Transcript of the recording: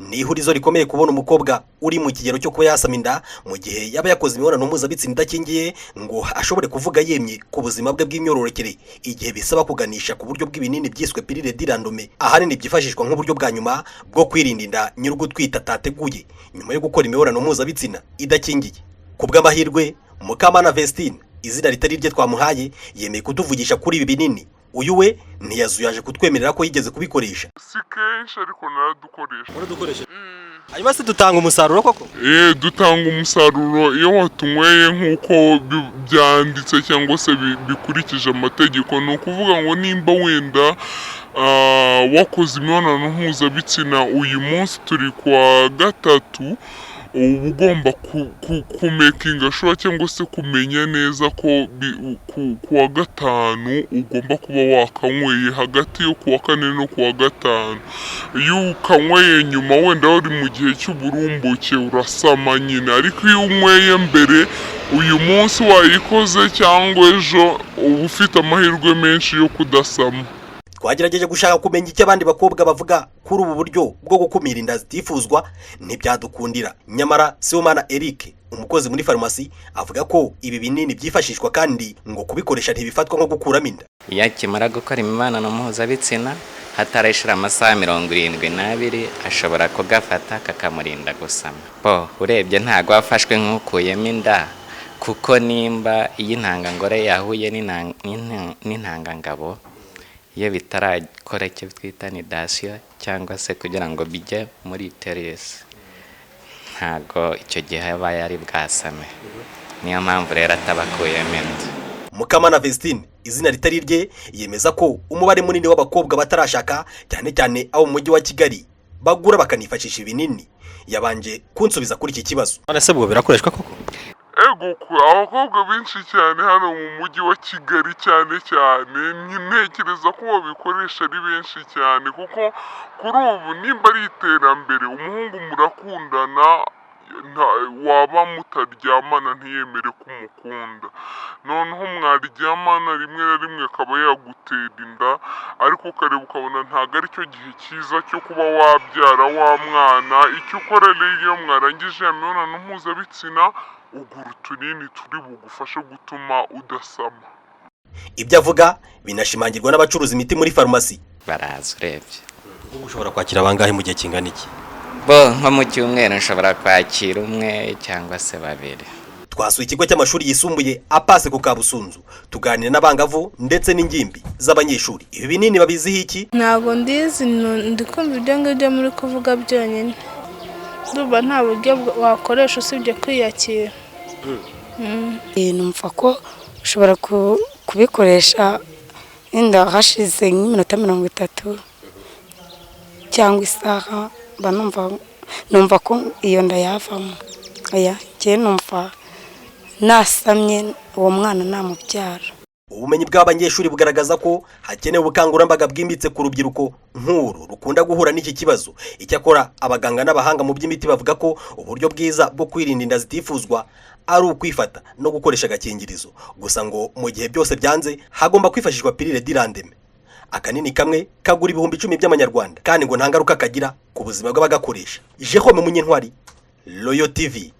ni ihurizo rikomeye kubona umukobwa uri mu kigero cyo kuba yasama inda mu gihe yaba yakoze imibonano mpuzabitsina idakingiye ngo ashobore kuvuga yemye ku buzima bwe bw'imyororokere, igihe bisaba kuganisha ku buryo bw'ibinini byiswe pilule dirandome, ahanini byifashishwa nk'uburyo bwa nyuma bwo kwirinda inda nyir'ugutwita atateguye nyuma yo gukora imibonano mpuzabitsina idakingiye. Ku bw'amahirwe Mukamana Vestine, izina ritari rye twamuhaye, yemeye kutuvugisha kuri ibi binini. Uyu we ntiyazuyaje kutwemerera ko yigeze kubikoresha. Si kenshi ariko naradukoresha. Uradukoresha? Hanyuma se dutanga umusaruro koko? Dutanga umusaruro iyo watunyweye nk'uko byanditse cyangwa se bikurikije amategeko. Ni ukuvuga ngo nimba wenda wakoze imibonano mpuzabitsina uyu munsi turi kwa gatatu, uba ugomba kumekinga shuwa cyangwa se kumenya neza ko kuwa gatanu ugomba kuba wakanyweye, hagati yo kuwa kane no kuwa gatanu. Iyo ukanyweye nyuma wenda uri mu gihe cy'uburumbuke urasama nyine, ariko iyo unyweye mbere uyu munsi wayikoze cyangwa ejo uba ufite amahirwe menshi yo kudasama. Twagerageje gushaka kumenya icyo abandi bakobwa bavuga kuri ubu buryo bwo gukumira inda zitifuzwa, ntibyadukundira. Nyamara Sibomana Eric, umukozi muri farumasi, avuga ko ibi binini byifashishwa kandi ngo kubikoresha ntibifatwa nko gukuramo inda. Iyo akimara gukora imibonano mpuzabitsina hatarashira amasaha 72 ashobora kugafata kakamurinda gusama. Urebye ntago afashwe nk'ukuyemo inda, kuko nimba iyi ntangangore yahuye n'intangangabo, iyo bitarakora icyo twita nidasiyo cyangwa se kugira ngo bijye muri uterus, ntago icyo gihe aba yari bwasame. Niyo mpamvu rero atabakuyemo inda. Mukamana Vestine, izina ritari rye, yemeza ko umubare munini w'abakobwa batarashaka, cyane cyane abo mu mujyi wa Kigali, bagura bakanifashisha ibinini. Yabanje kunsubiza kuri iki kibazo. None se bwo birakoreshwa koko? Abakobwa benshi cyane hano mu mujyi wa Kigali cyane ntekereza ko babikoresha ari benshi cyane, kuko kuri ubu nimba ari iterambere, umuhungu murakundana waba mutaryamana ntiyemere ko umukunda, noneho mwaryamana rimwe na rimwe akaba yagutera inda, ariko ukareba ukabona ntabwo ari cyo gihe cyiza cyo kuba wabyara wa mwana. Icyo ukora rero iyo mwarangije imibonano mpuzabitsina, ugura utunini turi bugufashe gutuma udasama. Ibyo avuga binashimangirwa n'abacuruza imiti muri farumasi. Baraza urebye. Ushobora kwakira abangahe mu gihe kingana iki? Nko mu cyumweru nshobora kwakira umwe cyangwa se babiri. Twasuye ikigo cy'amashuri yisumbuye Apase ku Kabusunzu, tuganira n'abangavu ndetse n'ingimbi z'abanyeshuri. Ibi binini babiziho iki? Ntago ndizi, ndikumva ibyo ngibyo muri kuvuga byonyine. Duba nta buryo wakoresha usibye kwiyakira. Numva ko ushobora kubikoresha inda hashize nk'iminota 30 cyangwa isaha, numva ko iyo nda yavamo. Njye numva nasamye uwo mwana namubyara. Ubumenyi bw'abanyeshuri bugaragaza ko hakenewe ubukangurambaga bwimbitse ku rubyiruko nk'uru rukunda guhura n'iki kibazo. Icyakora abaganga n'abahanga mu by'imiti bavuga ko uburyo bwiza bwo kwirinda inda zitifuzwa ari ukwifata no gukoresha agakingirizo. Gusa ngo mu gihe byose byanze, hagomba kwifashishwa pilule dirandome. Akanini kamwe kagura ibihumbi 10 by'amanyarwanda, kandi ngo nta ngaruka kagira ku buzima bw'abagakoresha. Jehome Munyentwari, Royal TV.